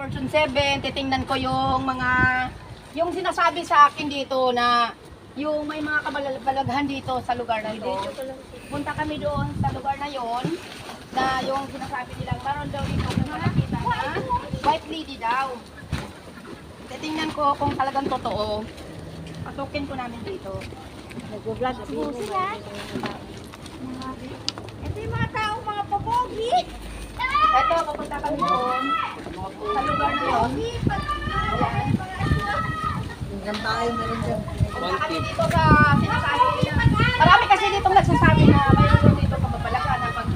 Person 7, titingnan ko yung mga, yung sinasabi sa akin dito na yung may mga kabalaghan dito sa lugar na ito. Punta kami doon sa lugar na yon na yung sinasabi nilang maroon daw dito kung makakita na white lady daw. Titingnan ko kung talagang totoo. Pasukin ko namin dito. Nag-vlog po sila. Ito yung mga taong mga popogi. Ito, papunta kami doon sa lugar na yun. Ayan. Punta kami dito sa sinasabi nila. Marami kasi dito nagsasabi na mayroon dito kababalagan na pag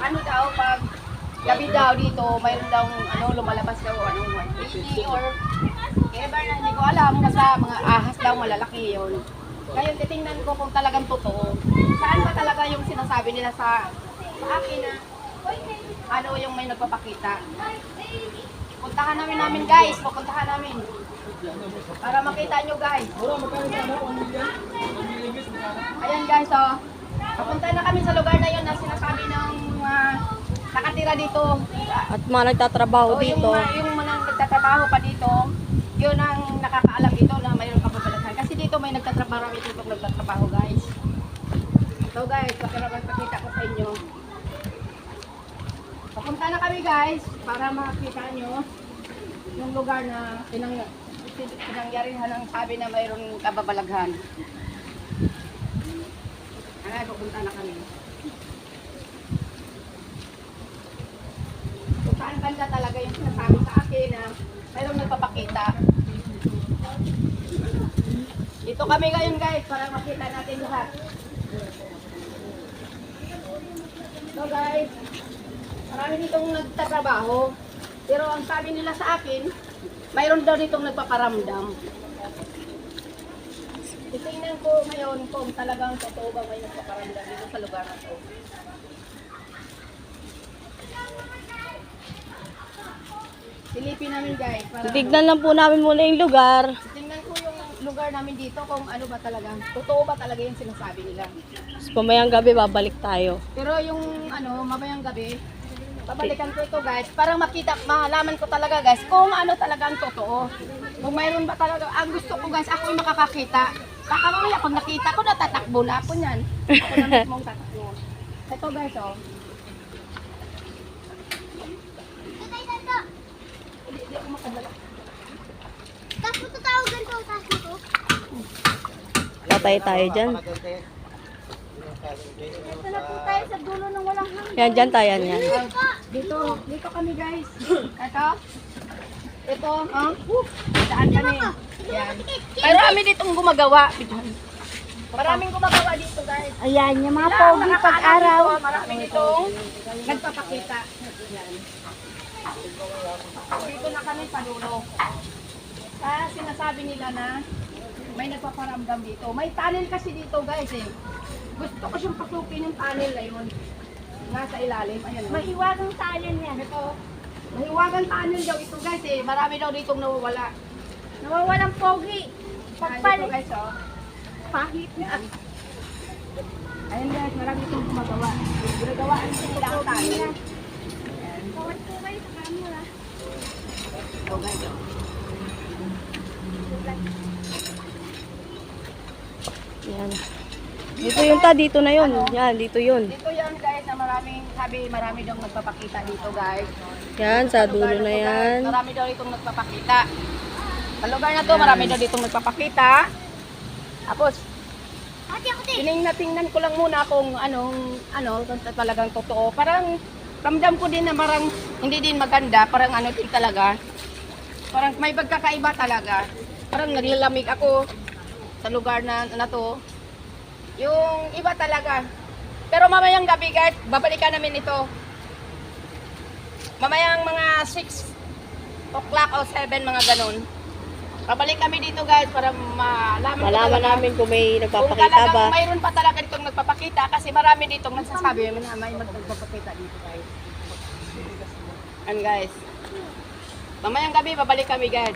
ano daw, pag gabi daw dito, mayroon daw ano, lumalabas daw ano, white lady or ever na hindi ko alam, basta mga ahas daw malalaki yun. Ngayon titingnan ko kung talagang totoo. Saan ba talaga yung sinasabi nila sa akin na ano yung may nagpapakita. Puntahan namin guys, pupuntahan namin. Para makita nyo guys. Ayan guys, oh. Papunta na kami sa lugar na yun na sinasabi ng nakatira dito. At mga nagtatrabaho So, dito. yung mga nagtatrabaho pa dito, yun ang nakakaalam dito na mayroon kababalasan. Kasi dito may nagtatrabaho dito nagtatrabaho guys. So guys, pakita ko sa inyo. Papunta na kami guys para makita nyo yung lugar na pinangyarihan ng sabi na mayroon kababalaghan. Ay, pupunta na kami. Kung saan banda talaga yung sinasabi sa akin na mayroon nagpapakita. Dito kami ngayon guys para makita natin lahat. So guys, marami ditong nagtatrabaho. Pero ang sabi nila sa akin, mayroon daw ditong nagpaparamdam. Titingnan ko ngayon kung talagang totoo ba may nagpaparamdam dito sa lugar na to. Silipin namin guys. Tignan lang po namin muna yung lugar. Tingnan ko yung lugar namin dito kung ano ba talaga. Totoo ba talaga yung sinasabi nila. Tapos pamayang gabi babalik tayo. Pero yung ano, mamayang gabi, babalikan ko ito guys, para makita, malaman ko talaga guys, kung ano talaga ang totoo. Kung mayroon ba talaga, ang gusto ko guys, ako yung makakakita. Baka mamaya, pag nakita ko, natatakbo na ako niyan. Ako na mismong tatakbo. Ito guys, oh. Hindi ako makadala. Tapos tatawagan ko sa ko. Patay tayo dyan. Ito na po tayo sa dulo ng walang hanggan. Yan, dyan tayo yan. Dito kami guys. Ito, oh. Saan kami? Yan. Marami ditong gumagawa. Maraming gumagawa dito guys. Ayan, yung mga Sila, pogi nakakaalam pag-araw. dito, marami ditong nagpapakita. Yan. Dito na kami sa dulo. Sinasabi nila na may nagpaparamdam dito. May tunnel kasi dito guys eh. Gusto ko siyang pasukin yung tunnel na yun. Nasa ilalim. Ayan. Mahiwagang talon yan. Ito. Mahiwagang tunnel daw ito guys eh. Marami daw ditong nawawala. Nawawalang pogi. Dito Pagpalit. guys oh. Pahit na. Ayan guys, marami itong gumagawa. Ginagawaan nila ang tunnel. Kawat po kayo sa camera. Ito guys oh. Yan. Dito yung dito na yun. Yan, dito yun. Dito yan guys na marami daw nagpapakita dito guys. Yan, sa dulo Lugar na to, guys. yan. Marami daw ditong nagpapakita. Sa lugar na to, marami daw ditong nagpapakita. Tapos, tingnan ko lang muna kung kung talagang totoo. Parang, ramdam ko din na parang hindi din maganda. Parang ano din talaga. Parang may pagkakaiba talaga. Parang naglalamig ako sa lugar na to. Yung iba talaga. Pero mamayang gabi guys, babalikan namin ito. Mamayang mga 6 o'clock o 7, mga ganun. Babalik kami dito guys para Malaman namin kung may kung nagpapakita talagang ba. mayroon pa talaga ditong nagpapakita kasi marami ditong nagsasabi na may magpapakita dito guys. And guys, mamayang gabi babalik kami guys.